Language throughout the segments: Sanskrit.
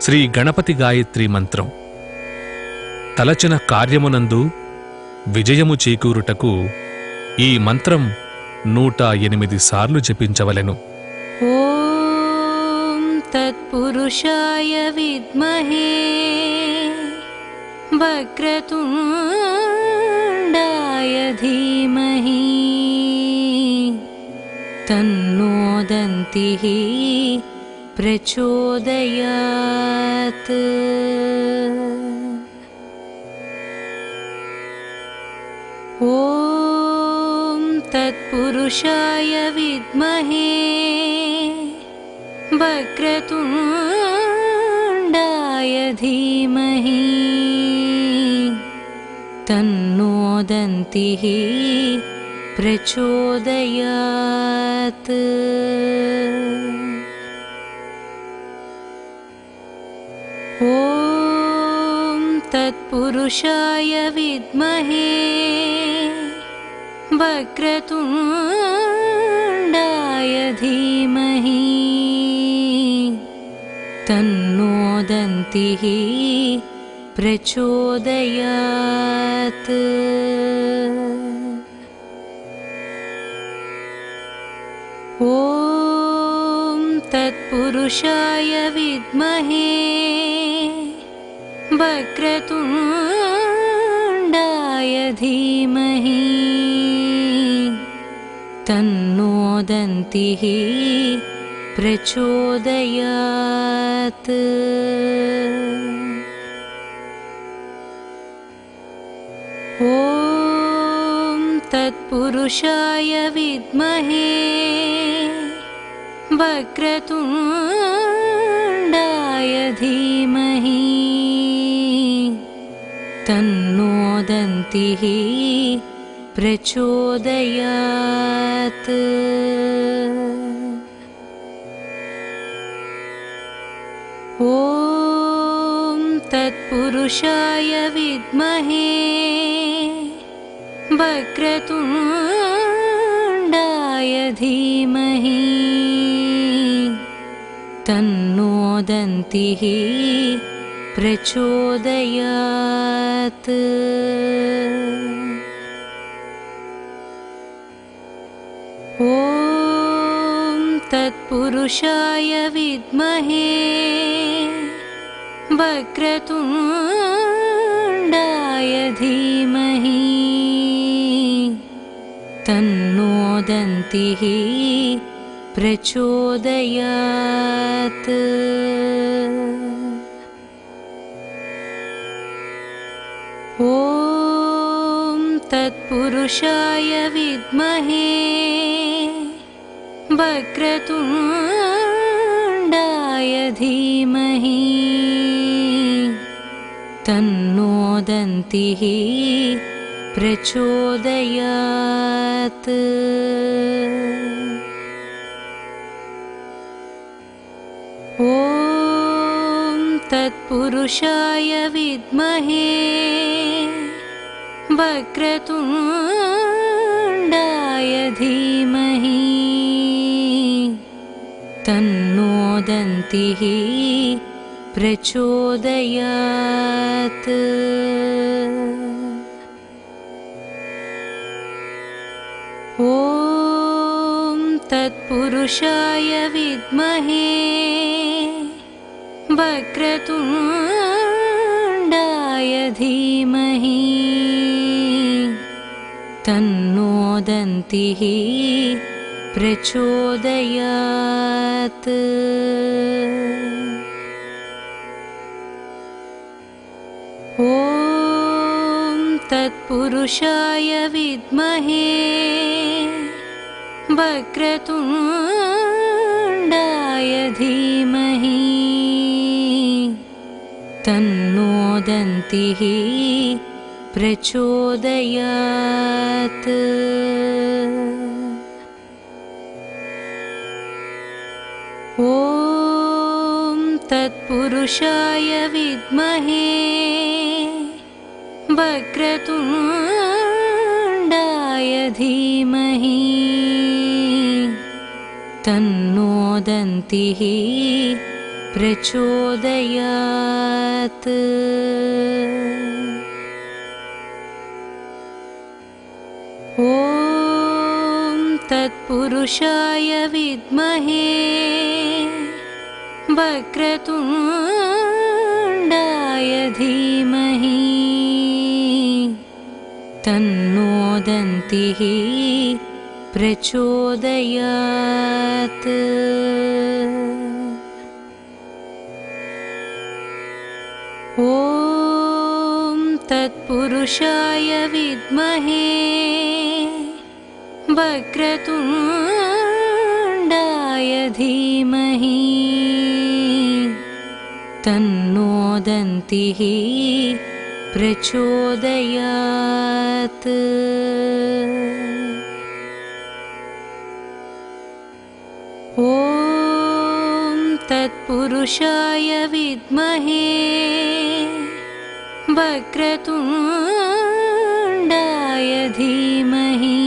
శ్రీ గణపతి గాయత్రి మంత్రం తలచిన కార్యమునందు విజయము చేకూరుటకు ఈ మంత్రం 108 సార్లు జపించవలెను. ఓం తత్పురుషాయ విద్మహే వక్రతుండాయ ధీమహి తన్నో దంతిః ప్రచోదయాత్. ఓం తత్పురుషాయ విద్మహే వక్రతుండాయ ధీమహి తన్నో దంతిః ప్రచోదయాత్. ఓం తత్పురుషాయ విద్మహే వక్రతుండాయ ధీమహి తన్నో దంతిః ప్రచోదయాత్. ఓం తత్పురుషాయ విద్మహే వక్రతుండాయ ధీమహి తన్నో దంతిః ప్రచోదయాత్. ఓం తత్పురుషాయ విద్మహే వక్రతుండాయ ధీమహి తన్నో దంతిః ప్రచోదయాత్. ఓం తత్పురుషాయ విద్మహే వక్రతుండాయ ధీమహి తన్నో దంతిః ప్రచోదయాత్. ఓం తత్పురుషాయ విద్మహే వక్రతుండాయ ధీమహి తన్నో దంతిః ప్రచోదయాత్. ఓం తత్పురుషాయ విద్మహే వక్రతుండాయ ధీమహి తన్నో దంతిః ప్రచోదయాత్. ఓం తత్పురుషాయ విద్మహే వక్రతుండాయ ధీమహి తన్నో దంతిః ప్రచోదయాత్. ఓం తత్పురుషాయ విద్మహే వక్రతుండాయ ధీమహి తన్నో దంతిః ప్రచోదయాత్. ఓం తత్పురుషాయ విద్మహే వక్రతుండాయ ధీమహి తన్నో దంతిః ప్రచోదయాత్. ఓం తత్పురుషాయ విద్మహే వక్రతుండాయ ధీమహి తన్నో దంతిః प्रचोदयात्। ॐ तत्पुरुषाय विद्महे वक्रतुण्डाय धीमहि तन्नो दन्तिः प्रचोदयात्। ॐ तत्पुरुषाय विद्महे वक्रतुण्डाय धीमहि तन्नो दन्तिः प्रचोदयात्। ॐ तत्पुरुषाय विद्महे वक्रतुण्डाय धीमहि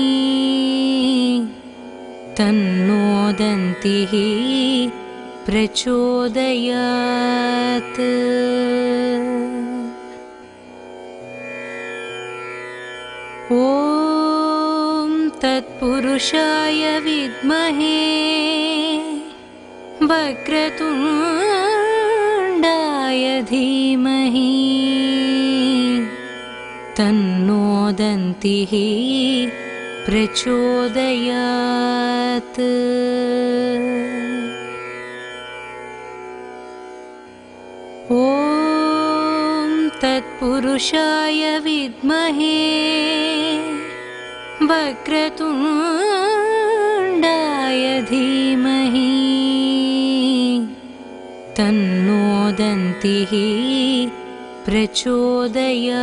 तन्नो दन्तिः प्रचोदयात्। ॐ तत्पुरुषाय विद्महे वक्रतुण्डाय धीमहि तन्नो दन्तिः प्रचोदयात्। ॐ तत्पुरुषाय विद्महे वक्रतुण्डाय धीमहि तन्नो दन्तिः प्रचोदयात्।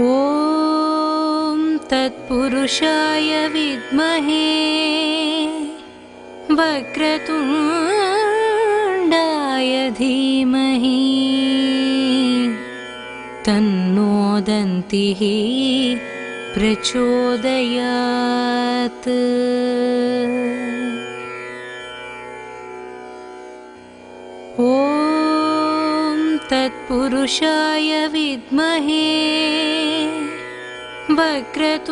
ॐ तत्पुरुषाय विद्महे वक्रतुण्डाय धीमहि तन्नो दन्तिः प्रचोदयात्। ॐ तत्पुरुषाय विद्महे वक्रतुण्डाय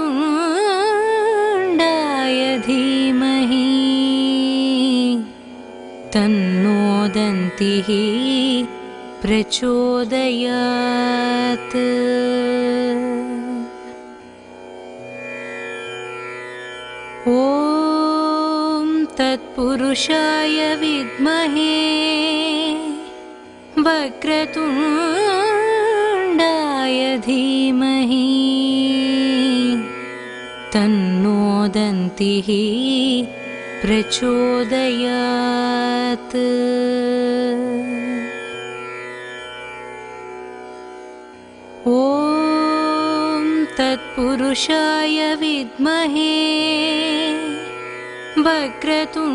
धीमहि तन्नो दन्तिः प्रचोदयात्। ॐ तत्पुरुषाय विद्महे वक्रतुण्डाय धीमहि तन्नो दन्तिः प्रचोदयात्। ॐ तत्पुरुषाय विद्महे वक्रतुण्डाय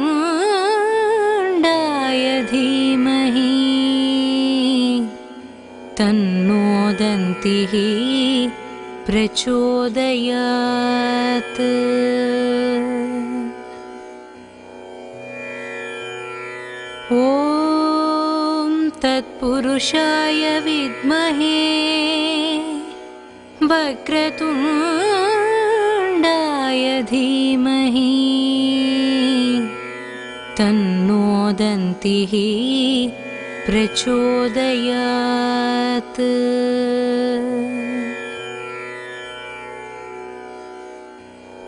धीमहि तन्नो दन्तिः प्रचोदयात्। ॐ तत्पुरुषाय विद्महे वक्रतुण्डाय धीमहि तन्नो दन्तिः प्रचोदयात्।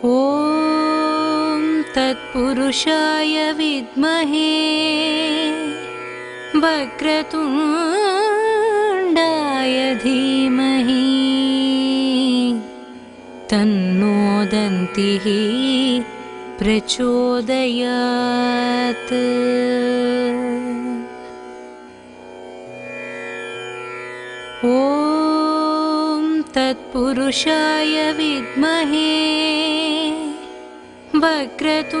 ॐ तत्पुरुषाय विद्महे वक्रतुण्डाय धीमहि तन्नो दन्तिः प्रचोदयात्। ॐ तत्पुरुषाय विद्महे वक्रतुण्डाय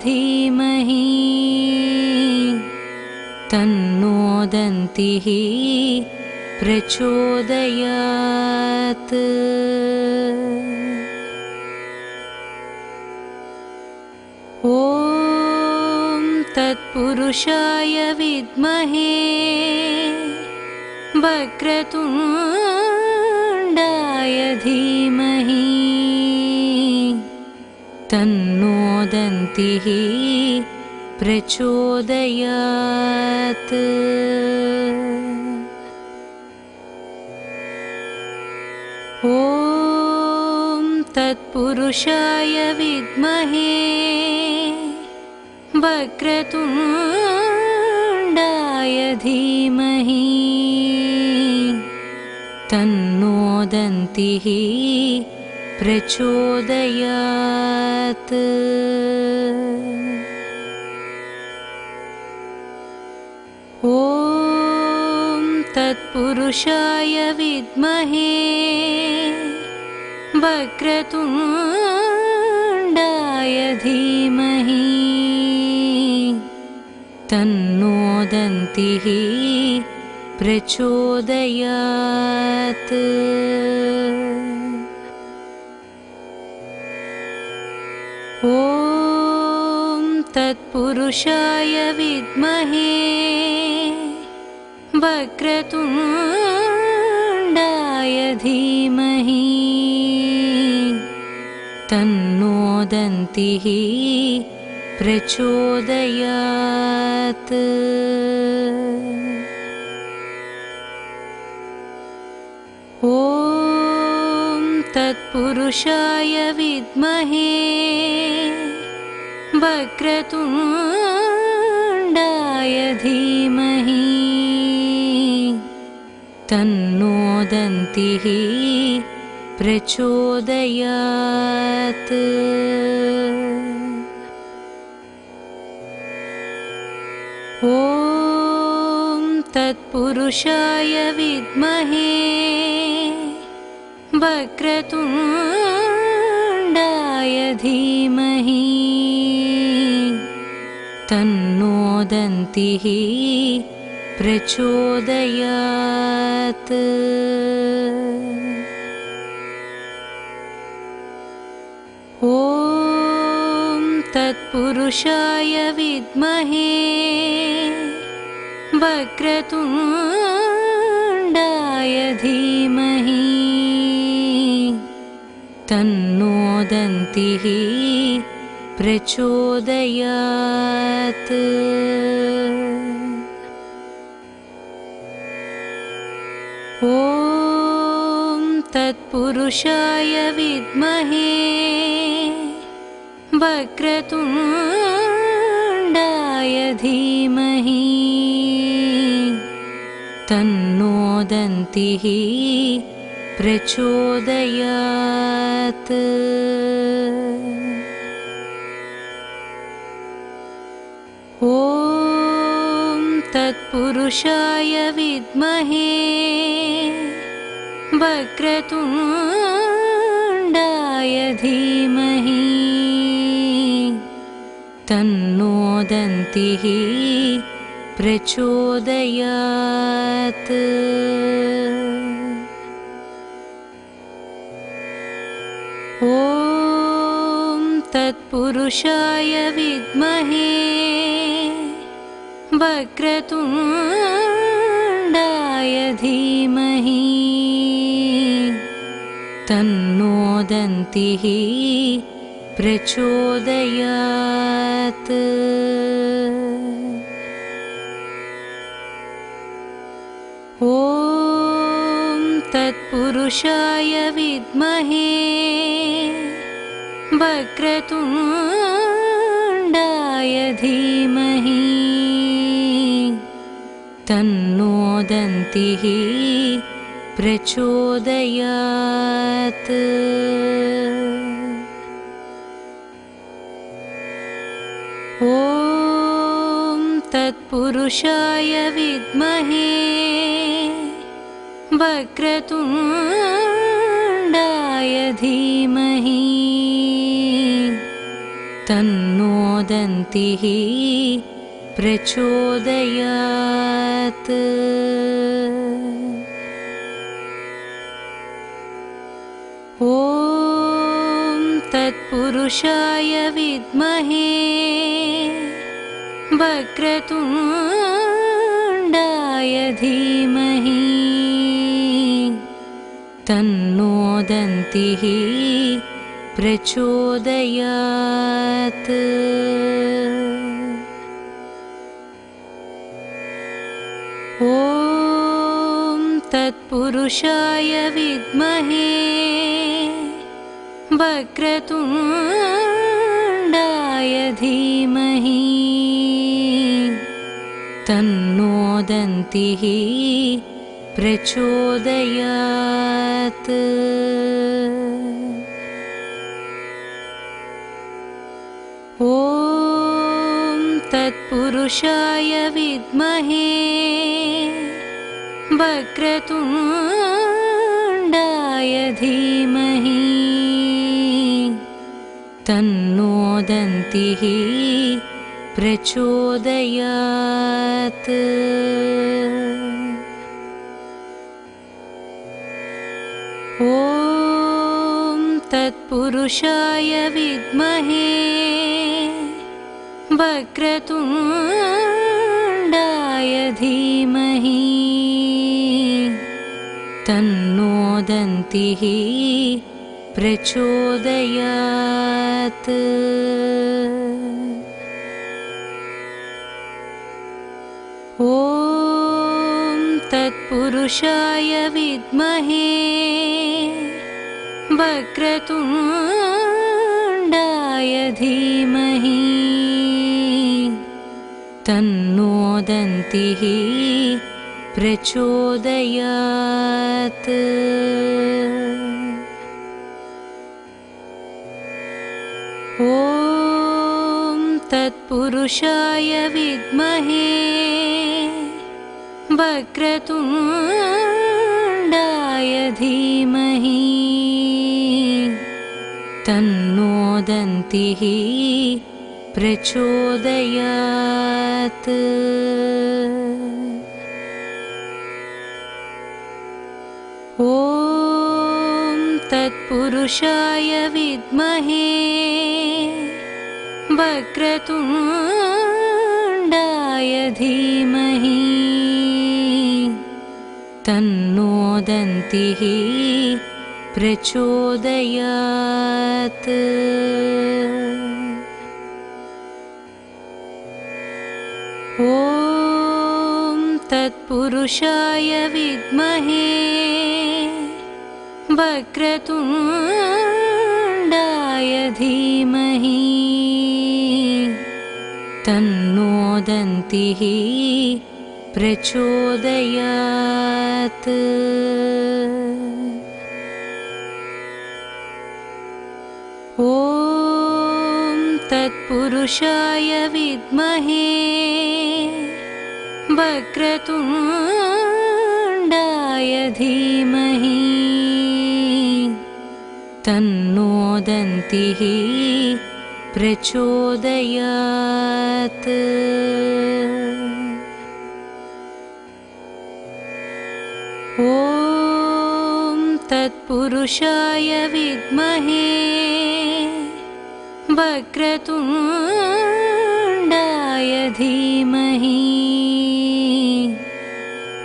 धीमहि तन्नो दन्तिः प्रचोदयात्। ॐ तत्पुरुषाय विद्महे वक्रतुण्डाय धीमहि तन्नो दन्तिः प्रचोदयात्। ॐ तत्पुरुषाय विद्महे वक्रतुण्डाय धीमहि तन्नो दन्तिः प्रचोदयात्। ॐ तत्पुरुषाय विद्महे वक्रतुण्डाय धीमहि तन्नो दन्तिः प्रचोदयात्। ॐ तत्पुरुषाय विद्महे वक्रतुण्डाय धीमहि तन्नो दन्तिः प्रचोदयात्। ॐ तत्पुरुषाय विद्महे वक्रतुण्डाय धीमहि तन्नो दन्तिः प्रचोदयात्। ॐ तत्पुरुषाय विद्महे वक्रतुण्डाय धीमहि तन्नो दन्तिः प्रचोदयात्। ॐ तत्पुरुषाय विद्महे वक्रतुण्डाय धीमहि तन्नो दन्तिः प्रचोदयात्। ॐ तत्पुरुषाय विद्महे वक्रतुण्डाय धीमहि तन्नो दन्तिः प्रचोदयात्। ॐ तत्पुरुषाय विद्महे वक्रतुण्डाय धीमहि तन्नो दन्तिः प्रचोदयात्। ॐ तत्पुरुषाय विद्महे वक्रतुण्डाय धीमहि तन्नो दन्तिः प्रचोदयात्। ॐ तत्पुरुषाय विद्महे वक्रतुण्डाय धीमहि तन्नो दन्तिः प्रचोदयात्। ॐ तत्पुरुषाय विद्महे वक्रतुण्डाय धीमहि तन्नो दन्तिः प्रचोदयात्। ॐ तत्पुरुषाय विद्महे वक्रतुण्डाय धीमहि तन्नो दन्तिः प्रचोदयात्। ॐ तत्पुरुषाय विद्महे वक्रतुण्डाय धीमहि तन्नो दन्तिः प्रचोदयात्। ॐ तत्पुरुषाय विद्महे वक्रतुण्डाय धीमहि तन्नो दन्तिः प्रचोदयात्। ॐ तत्पुरुषाय विद्महे वक्रतुण्डाय धीमहि तन्नो दन्तिः प्रचोदयात्। ॐ तत्पुरुषाय विद्महे वक्रतुण्डाय धीमहि तन्नो दन्तिः प्रचोदयात्। ॐ तत्पुरुषाय विद्महे वक्रतुण्डाय धीमहि तन्नो दन्तिः प्रचोदयात्। ॐ तत्पुरुषाय विद्महे वक्रतुण्डाय धीमहि तन्नो दन्तिः प्रचोदयात्। ॐ तत्पुरुषाय विद्महे वक्रतुण्डाय धीमहि तन्नो दन्तिः प्रचोदयात्। ॐ तत्पुरुषाय विद्महे वक्रतुण्डाय धीमहि तन्नो दन्तिः प्रचोदयात्। ॐ तत्पुरुषाय विद्महे वक्रतुण्डाय धीमहि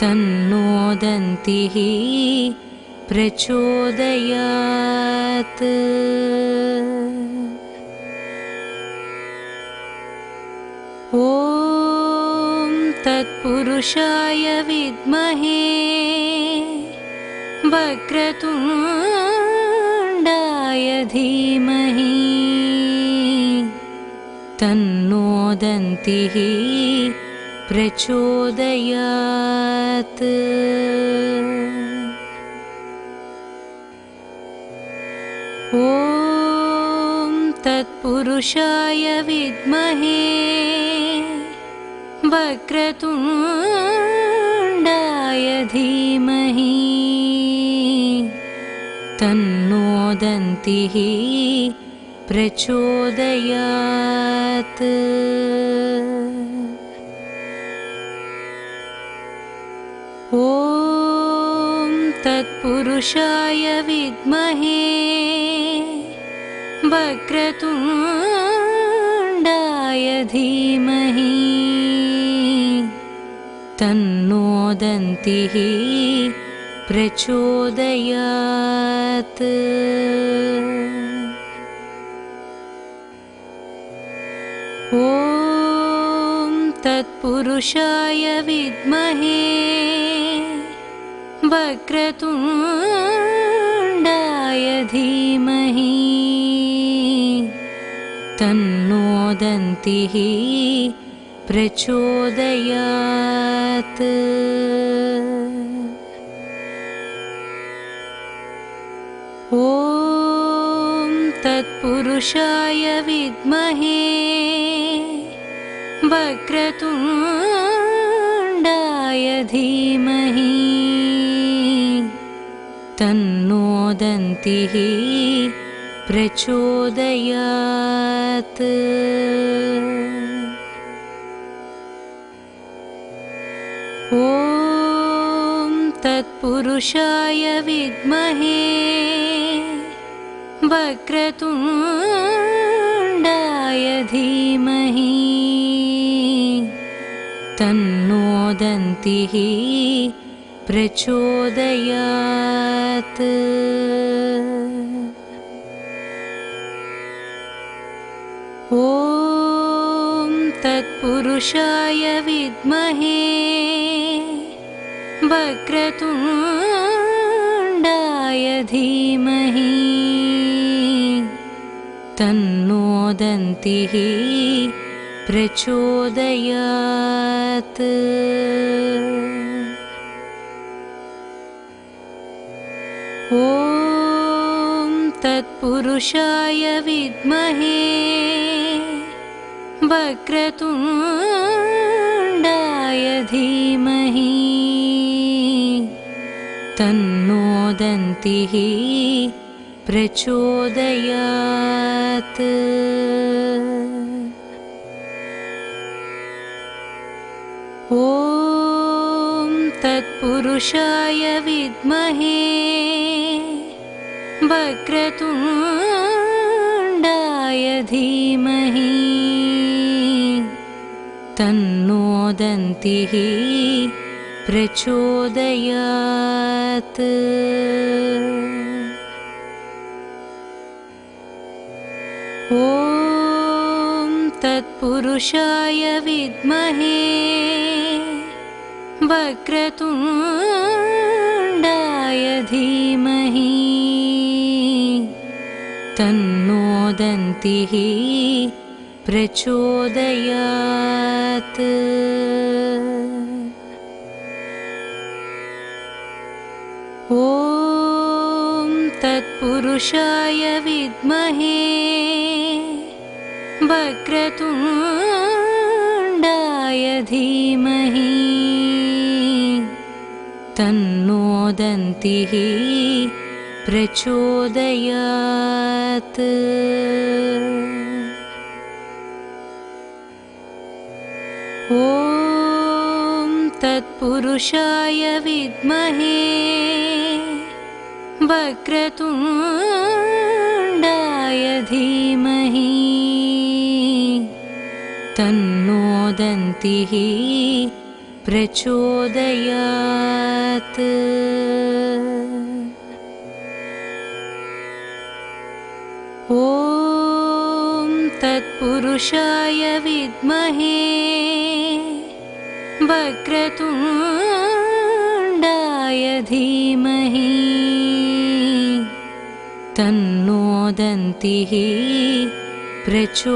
तन्नो दन्तिः प्रचोदयात्। ॐ तत्पुरुषाय विद्महे वक्रतुण्डाय धीमहि तन्नो दन्तिः प्रचोदयात्। ॐ तत्पुरुषाय विद्महे वक्रतुण्डाय धीमहि तन्नो दन्तिः प्रचोदयात्। ॐ तत्पुरुषाय विद्महे वक्रतुण्डाय धीमहि तन्नो दन्तिः प्रचोदयात्। ॐ तत्पुरुषाय विद्महे वक्रतुण्डाय धीमहि तन्नो दन्तिः प्रचोदयात्। ॐ तत्पुरुषाय विद्महे वक्रतुण्डाय धीमहि तन्नो दन्तिः प्रचोदयात्। ॐ तत्पुरुषाय विद्महे वक्रतुण्डाय धीमहि तन्नो दन्तिः प्रचोदयात्। ॐ तत्पुरुषाय विद्महे वक्रतुण्डाय धीमहि तन्नो दन्तिः प्रचोदयात्। ॐ तत्पुरुषाय विद्महे वक्रतुण्डाय धीमहि तन्नो दन्तिः प्रचोदयात्। ॐ तत्पुरुषाय विद्महे वक्रतुण्डाय धीमहि तन्नो दन्तिः प्रचोदयात्। ॐ तत्पुरुषाय विद्महे वक्रतुण्डाय धीमहि तन्नो दन्तिः प्रचोदयात्। ॐ तत्पुरुषाय विद्महे वक्रतुण्डाय धीमहि तन्नो दन्तिः प्रचोदयात्। ॐ तत्पुरुषाय विद्महे वक्रतुण्डाय धीमहि तन्नो दन्तिः प्रचोदयात्। ॐ तत्पुरुषाय विद्महे वक्रतुण्डाय धीमहि तन्नो दन्तिः प्रचोदयात्।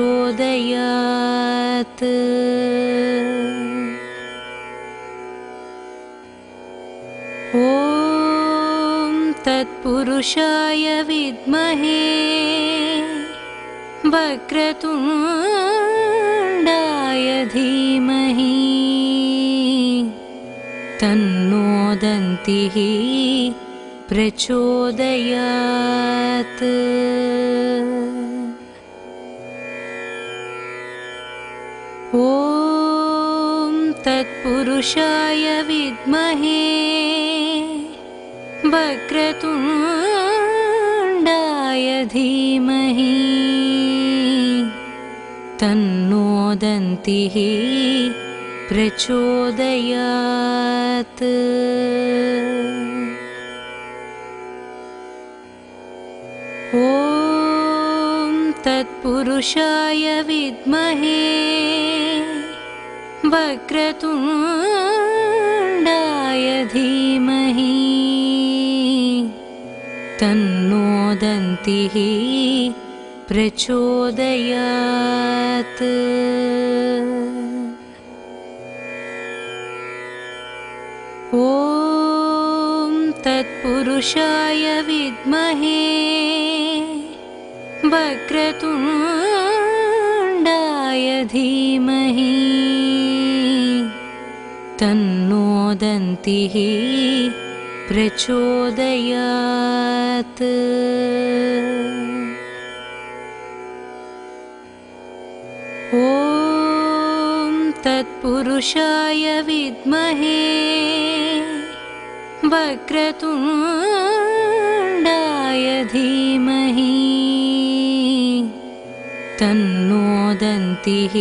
ॐ तत्पुरुषाय विद्महे, वक्रतुण्डाय धीमहि, तन्नो दन्तिः प्रचोदयात्। ॐ तत्पुरुषाय विद्महे, वक्रतुण्डाय धीमहि तन्नो दन्तिः प्रचोदयात्। ॐ तत्पुरुषाय विद्महे वक्रतुण्डाय धीमहि तन्नो दन्तिः प्रचोदयात्। ॐ तत्पुरुषाय विद्महे वक्रतुण्डाय धीमहि तन्नो दन्तिः प्रचोदयात्। ॐ तत्पुरुषाय विद्महे वक्रतुण्डाय धीमहि तन्नो दन्तिः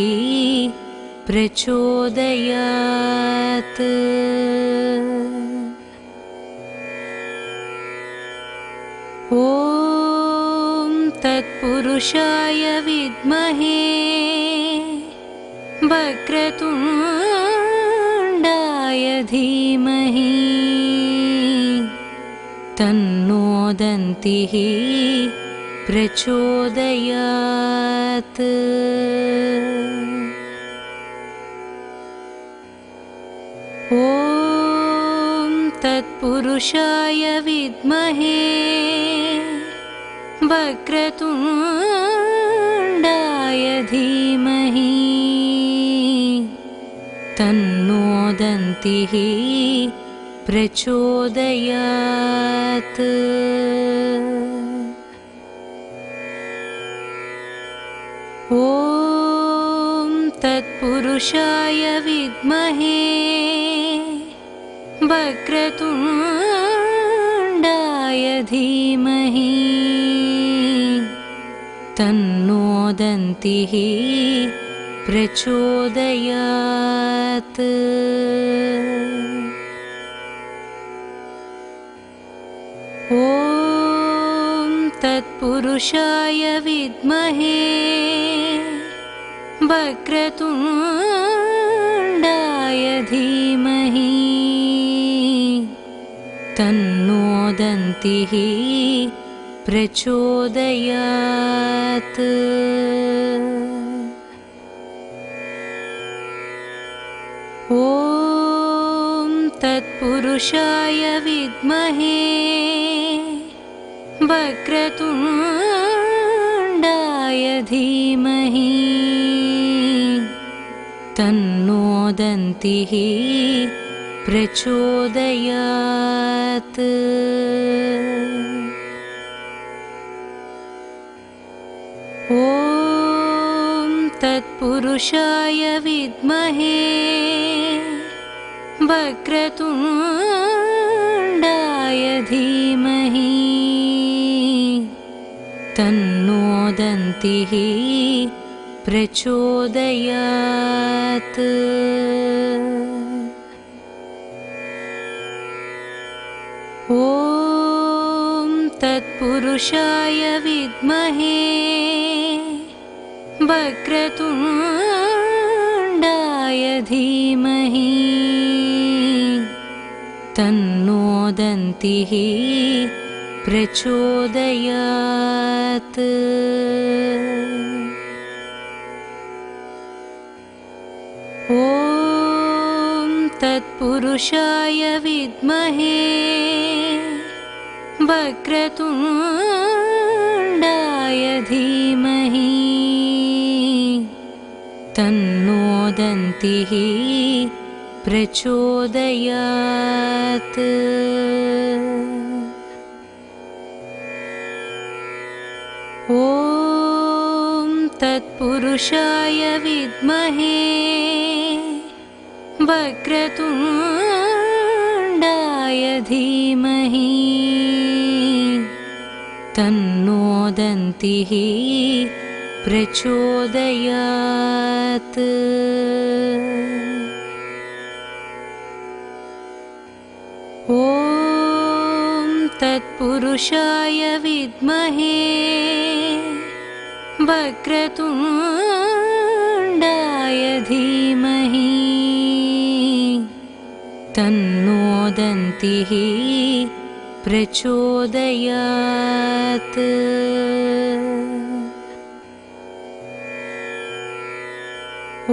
प्रचोदयात्। ॐ तत्पुरुषाय विद्महे वक्रतुण्डाय धीमहि तन्नो दन्तिः प्रचोदयात्। ॐ तत्पुरुषाय विद्महे वक्रतुण्डाय धीमहि तन्नो दन्तिः प्रचोदयात्। ॐ तत्पुरुषाय विद्महे वक्रतुण्डाय धीमहि तन्नो दन्तिः प्रचोदयात्। ॐ तत्पुरुषाय विद्महे वक्रतुण्डाय धीमहि तन्नो दन्तिः प्रचोदयात्। ॐ तत्पुरुषाय विद्महे वक्रतुण्डाय धीमहि तन्नो दन्तिः प्रचोदयात्। ॐ तत्पुरुषाय विद्महे वक्रतुण्डाय धीमहि तन्नो दन्तिः प्रचोदयात्। ॐ तत्पुरुषाय विद्महे वक्रतुण्डाय धीमहि तन्नो दन्तिः प्रचोदयात्। ॐ तत्पुरुषाय विद्महे वक्रतुण्डाय धीमहि तन्नो दन्तिः प्रचोदयात्। ॐ तत्पुरुषाय विद्महे वक्रतुण्डाय धीमहि तन्नो दन्तिः प्रचोदयात्। ॐ तत्पुरुषाय विद्महे वक्रतुण्डाय धीमहि तन्नो दन्तिः प्रचोदयात्।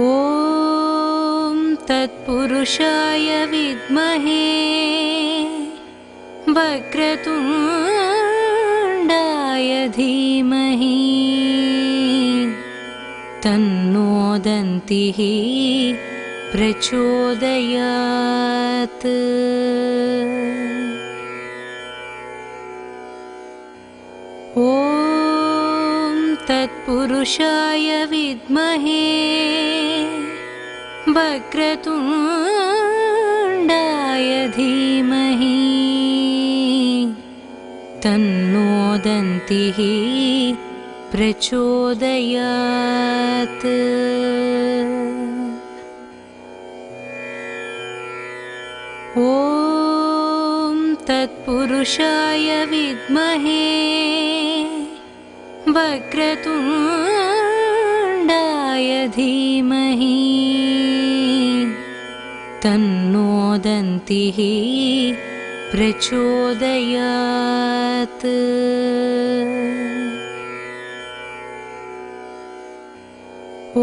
ॐ तत्पुरुषाय विद्महे वक्रतुण्डाय धीमहि तन्नो दन्तिः प्रचोदयात्। ॐ तत्पुरुषाय विद्महे वक्रतुण्डाय धीमहि तन्नो दन्तिः प्रचोदयात्। ॐ तत्पुरुषाय विद्महे वक्रतुण्डाय धीमहि तन्नो दन्तिः प्रचोदयात्।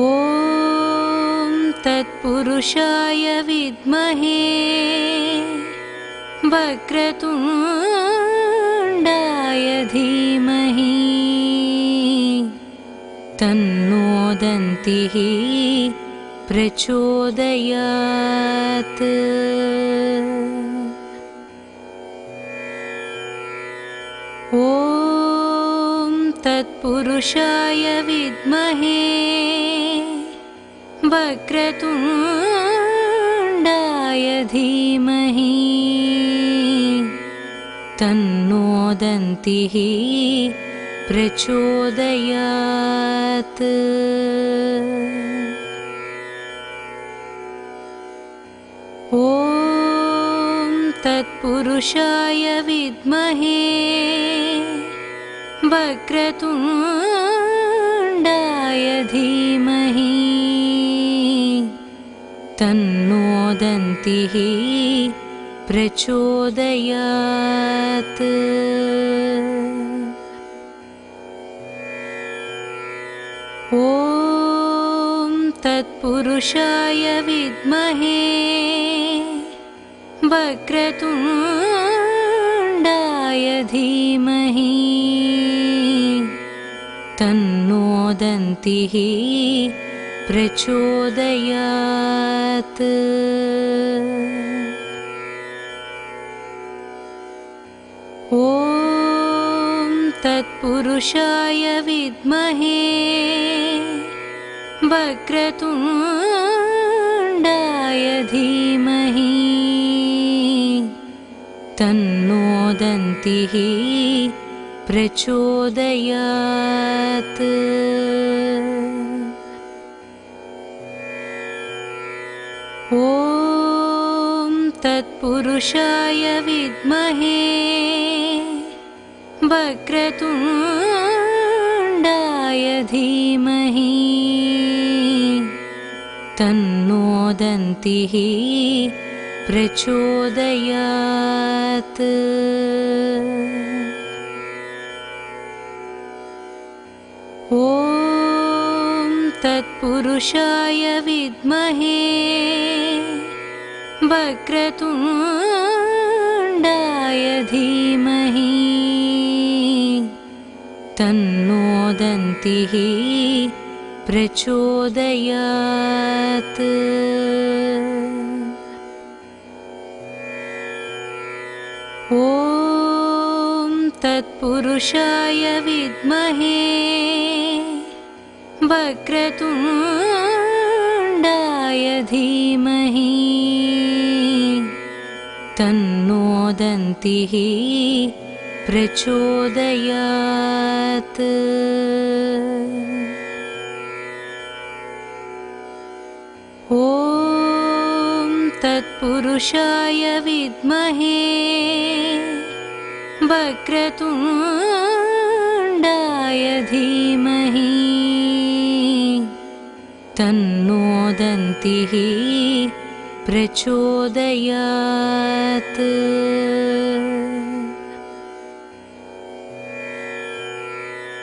ॐ तत्पुरुषाय विद्महे वक्रतुण्डाय धीमहि तन्नो दन्तिः प्रचोदयात्। ॐ तत्पुरुषाय विद्महे वक्रतुण्डाय धीमहि तन्नो दन्तिः प्रचोदयात्। ॐ तत्पुरुषाय विद्महे वक्रतुण्डाय धीमहि तन्नो दन्तिः प्रचोदयात्। ॐ तत्पुरुषाय विद्महे वक्रतुण्डाय धीमहि तन्नो दन्तिः प्रचोदयात्। ॐ तत्पुरुषाय विद्महे वक्रतुण्डाय धीमहि तन्नो दन्तिः प्रचोदयात्। ॐ तत्पुरुषाय विद्महे वक्रतुण्डाय धीमहि तन्नो दन्तिः प्रचोदयात्। ॐ तत्पुरुषाय विद्महे वक्रतुण्डाय धीमहि तन्नो दन्तिः प्रचोदयात्। ॐ तत्पुरुषाय विद्महे वक्रतुण्डाय धीमहि तन्नो दन्तिः प्रचोदयात्। ॐ तत्पुरुषाय विद्महे वक्रतुण्डाय धीमहि तन्नो दन्तिः प्रचोदयात्।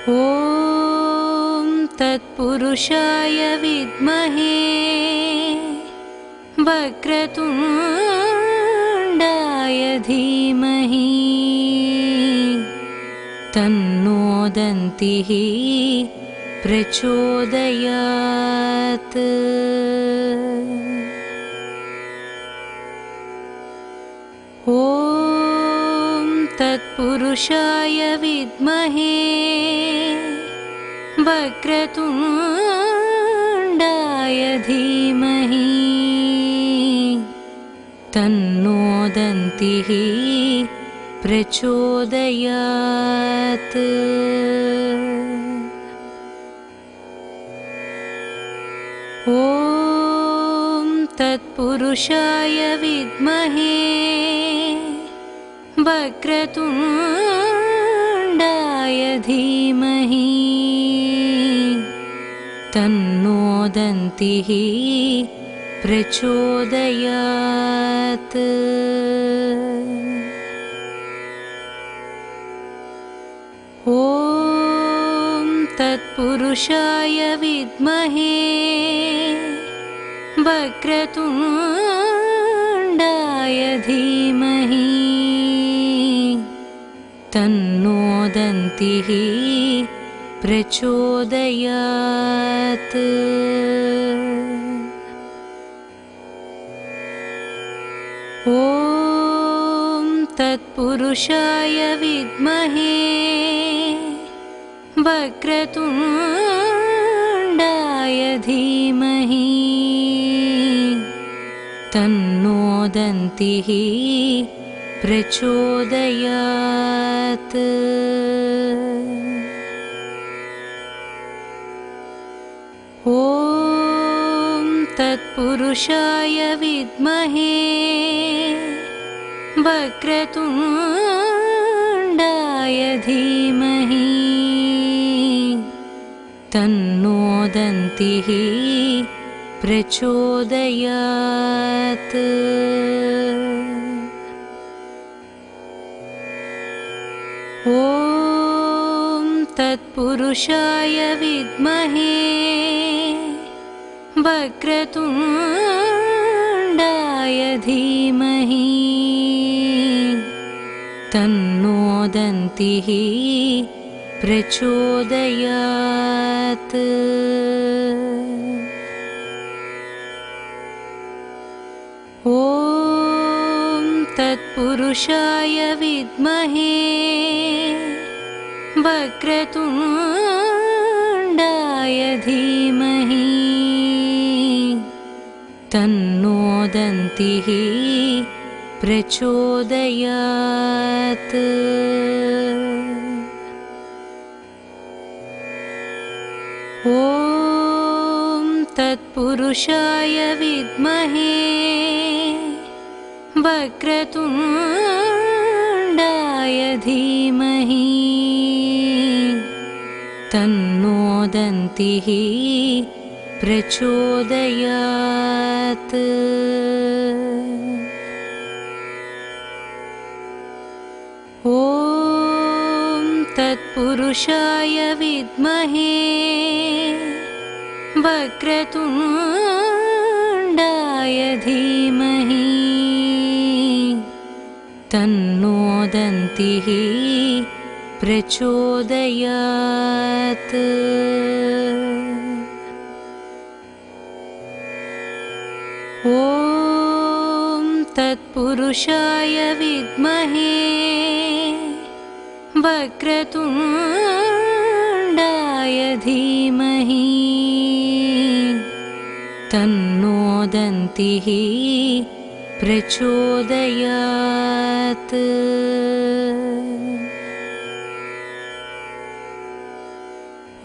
ॐ तत्पुरुषाय विद्महे वक्रतुण्डाय धीमहि तन्नो दन्तिः प्रचोदयात्। ॐ तत्पुरुषाय विद्महे वक्रतुण्डाय धीमहि तन्नो दन्तिः प्रचोदयात्। ॐ तत्पुरुषाय विद्महे वक्रतुण्डाय धीमहि तन्नो दन्तिः प्रचोदयात्। ॐ तत्पुरुषाय विद्महे वक्रतुण्डाय धीमहि तन्नो दन्तिः प्रचोदयात्। ॐ तत्पुरुषाय विद्महे वक्रतुण्डाय धीमहि तन्नो दन्तिः प्रचोदयात्। ॐ तत्पुरुषाय विद्महे वक्रतुण्डाय धीमहि तन्नो दन्तिः प्रचोदयात्। ॐ तत्पुरुषाय विद्महे वक्रतुण्डाय धीमहि तन्नो दन्तिः प्रचोदयात्। ॐ तत्पुरुषाय विद्महे वक्रतुण्डाय धीमहि तन्नो दन्तिः प्रचोदयात्। ॐ तत्पुरुषाय विद्महे वक्रतुण्डाय धीमहि तन्नो दन्तिः प्रचोदयात्। ॐ तत्पुरुषाय विद्महे वक्रतुण्डाय धीमहि तन्नो दन्तिः प्रचोदयात्। ॐ तत्पुरुषाय विद्महे वक्रतुण्डाय धीमहि तन्नो दन्तिः प्रचोदयात्।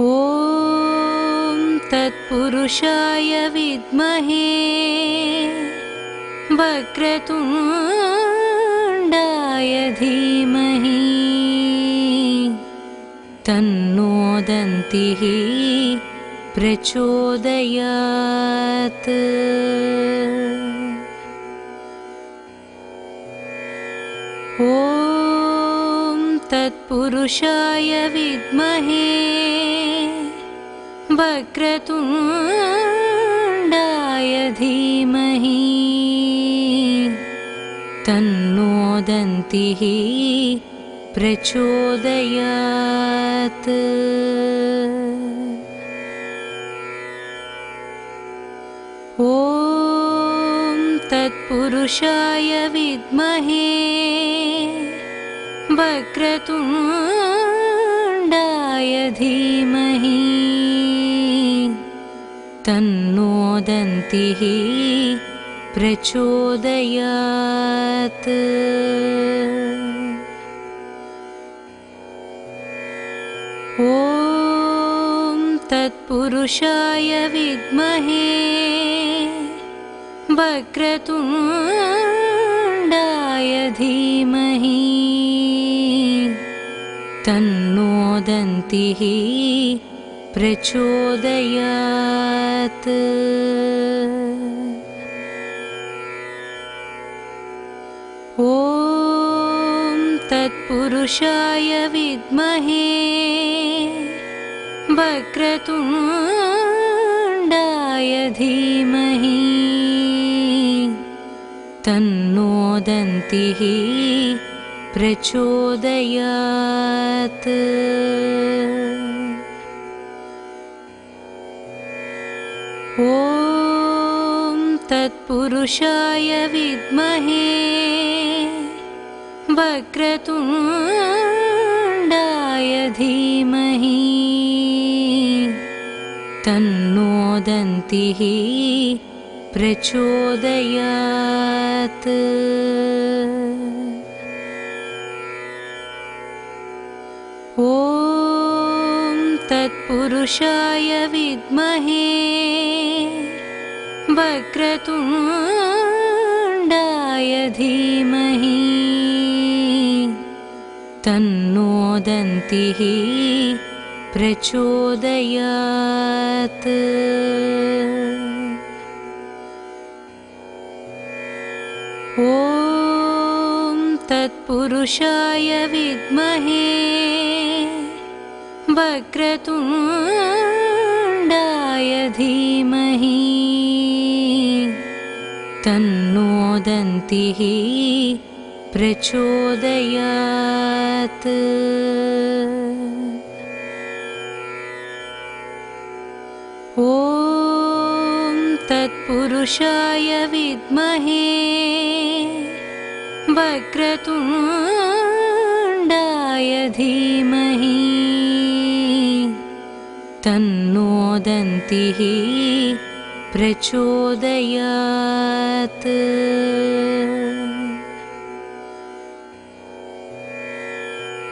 ॐ तत्पुरुषाय विद्महे वक्रतुण्डाय धीमहि तन्नो दन्तिः प्रचोदयात्। ॐ तत्पुरुषाय विद्महे वक्रतुण्डाय धीमहि तन्नो दन्तिः प्रचोदयात्। ॐ तत्पुरुषाय विद्महे वक्रतुण्डाय धीमहि तन्नो दन्तिः प्रचोदयात्। ॐ तत्पुरुषाय विद्महे वक्रतुण्डाय धीमहि तन्नो दन्तिः प्रचोदयात्। ॐ तत्पुरुषाय विद्महे वक्रतुण्डाय धीमहि तन्नो दन्तिः प्रचोदयात्। ॐ तत्पुरुषाय विद्महे वक्रतुण्डाय धीमहि तन्नो दन्तिः प्रचोदयात्। ॐ तत्पुरुषाय विद्महे वक्रतुण्डाय धीमहि तन्नो दन्तिः प्रचोदयात्। ॐ तत्पुरुषाय विद्महे वक्रतुण्डाय धीमहि तन्नो दन्तिः प्रचोदयात्। ॐ तत्पुरुषाय विद्महे वक्रतुण्डाय धीमहि तन्नो दन्तिः प्रचोदयात्।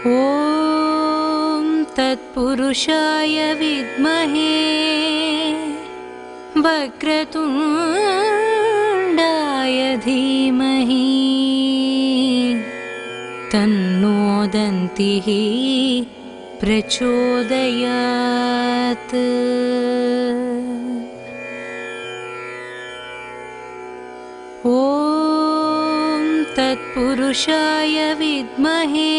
ॐ तत्पुरुषाय विद्महे वक्रतुण्डाय धीमहि तन्नो दन्तिः प्रचोदयात्। ॐ तत्पुरुषाय विद्महे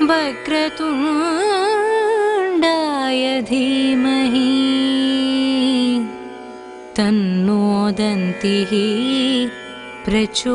वक्रतुण्डाय धीमहि तन्नो दन्तिः प्रचोदयात्।